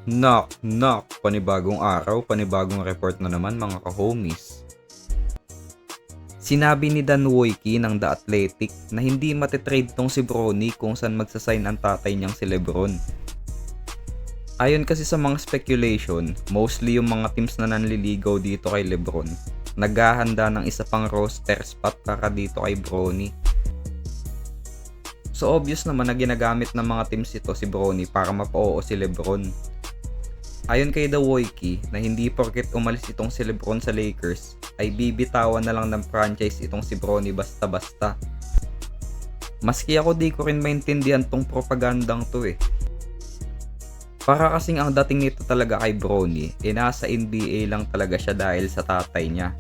Knock, knock! Panibagong araw, panibagong report na naman mga ka-homies. Sinabi ni Dan Wojcicki ng The Athletic na hindi matitrade tong si Bronny kung saan magsasign ang tatay niyang si Lebron. Ayon kasi sa mga speculation, mostly yung mga teams na nanliligaw dito kay Lebron, naghahanda ng isa pang roster spot para dito kay Bronny. So obvious naman na ginagamit ng mga teams ito si Bronny para mapa-oo si Lebron. Ayon kay The Wojcicki na hindi porket umalis itong si Lebron sa Lakers ay bibitawan na lang ng franchise itong si Bronny basta-basta. Maski ako di ko rin maintindihan tong propagandang to eh. Para kasing ang dating nito talaga kay Bronny nasa NBA lang talaga siya dahil sa tatay niya.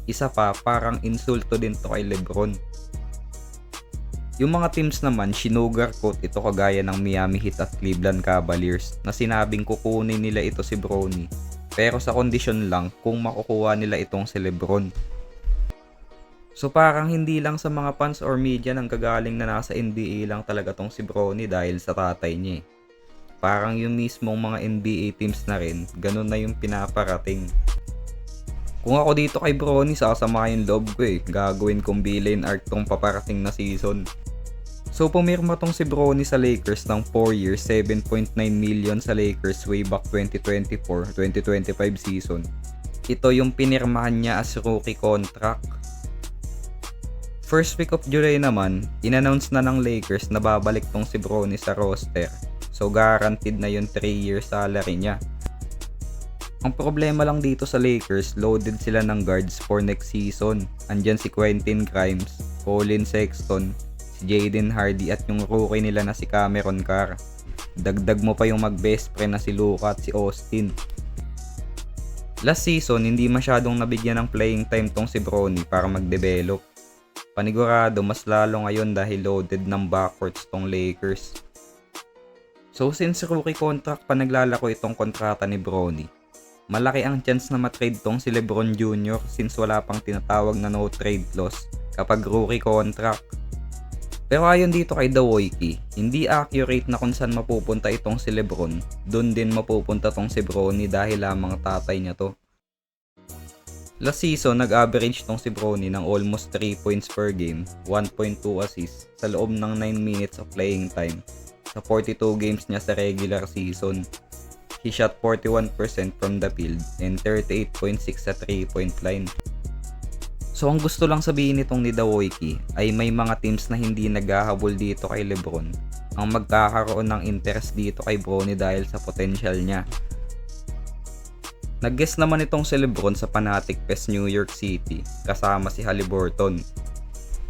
Isa pa parang insulto din to kay Lebron. Yung mga teams naman, sinugarcoat ito kagaya ng Miami Heat at Cleveland Cavaliers na sinabing kukunin nila ito si Bronny pero sa kondisyon lang kung makukuha nila itong si Lebron. So parang hindi lang sa mga fans or media nang gagaling na nasa NBA lang talaga tong si Bronny dahil sa tatay niya. Parang yung mismong mga NBA teams na rin, ganun na yung pinaparating. Kung ako dito kay Bronny, sasama yung loob ko eh. Gagawin kong villain arc tong paparating na season. So pumirma tong si Bronny sa Lakers ng 4 years, 7.9 million sa Lakers way back 2024-2025 season. Ito yung pinirmahan niya as rookie contract. First week of July naman, inannounce na ng Lakers na babalik tong si Bronny sa roster. So guaranteed na yung 3-year salary niya. Ang problema lang dito sa Lakers, loaded sila ng guards for next season. Andyan si Quentin Grimes, Colin Sexton, si Jaden Hardy at yung rookie nila na si Cameron Carr. Dagdag mo pa yung mag-best friend na si Luka at si Austin. Last season, hindi masyadong nabigyan ng playing time tong si Bronny para mag-develop. Panigurado, mas lalo ngayon dahil loaded ng backcourts tong Lakers. So since rookie contract pa naglalako itong kontrata ni Bronny, malaki ang chance na matrade tong si Lebron Jr. since wala pang tinatawag na no trade clause kapag rookie contract. Pero ayon dito kay The Wojcicki, hindi accurate na kung saan mapupunta itong si Lebron, dun din mapupunta tong si Bronny dahil lamang tatay niya to. Last season, nag-average tong si Bronny ng almost 3 points per game, 1.2 assists sa loob ng 9 minutes of playing time sa 42 games niya sa regular season. He shot 41% from the field and 38.6 sa 3-point line. So ang gusto lang sabihin nitong ni The Wojcicki ay may mga teams na hindi naghahabol dito kay Lebron ang magkakaroon ng interest dito kay Bronny dahil sa potential niya. Nag-guest naman itong si Lebron sa Fanatic Fest New York City kasama si Haliburton.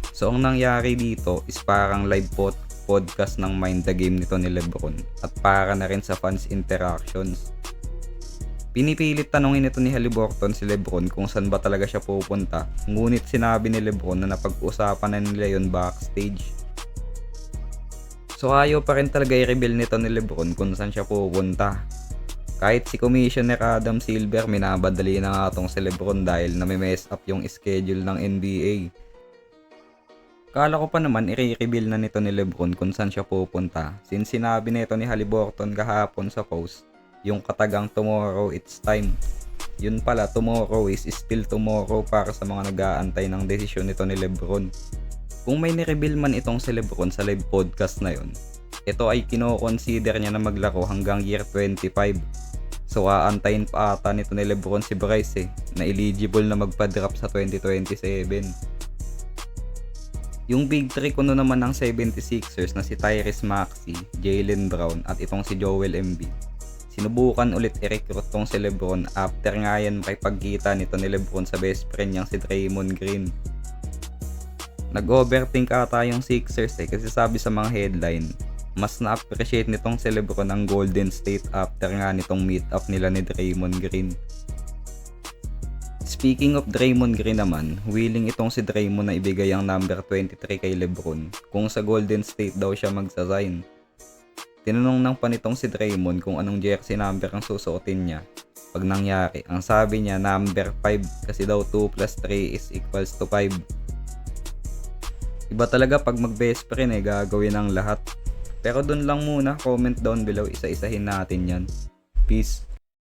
So ang nangyari dito is parang live podcast ng Mind the Game nito ni Lebron at para na rin sa fans interactions. Pinipilit tanongin ito ni Haliburton si Lebron kung saan ba talaga siya pupunta, ngunit sinabi ni Lebron na napag-usapan na nila yon backstage. So ayaw pa rin talaga i-reveal nito ni Lebron kung saan siya pupunta. Kahit si Commissioner Adam Silver minabadali na nga tong si Lebron dahil nami-mess up yung schedule ng NBA. Kala ko pa naman i-reveal na nito ni Lebron kung saan siya pupunta since sinabi nito ni Haliburton kahapon sa post yung katagang tomorrow it's time. Yun pala, tomorrow is still tomorrow para sa mga nag-aantay ng desisyon nito ni Lebron. Kung may ni-reveal man itong si Lebron sa live podcast na yun, ito ay kino-consider niya na maglaro hanggang year 25. So aantayin pa ata nito ni Lebron si Bryce na eligible na magpa-drop sa 2027. Yung big three kuno naman ng 76ers na si Tyrese Maxey, Jaylen Brown at itong si Joel Embiid. Sinubukan ulit i-recruit tong si Lebron after nga yan makipagkita nito ni Lebron sa best friend niyang si Draymond Green. Nag-overthink ata yung Sixers kasi sabi sa mga headline, mas na-appreciate nitong si Lebron ang Golden State after nga nitong meet up nila ni Draymond Green. Speaking of Draymond Green naman, willing itong si Draymond na ibigay ang number 23 kay Lebron kung sa Golden State daw siya magsasign. Tinanong ng panitong si Draymond kung anong jersey number ang susuotin niya. Pag nangyari, ang sabi niya number 5 kasi daw 2 plus 3 is equals to 5. Iba talaga pag mag-best friend gagawin ang lahat. Pero dun lang muna, comment down below, isa-isahin natin yan. Peace.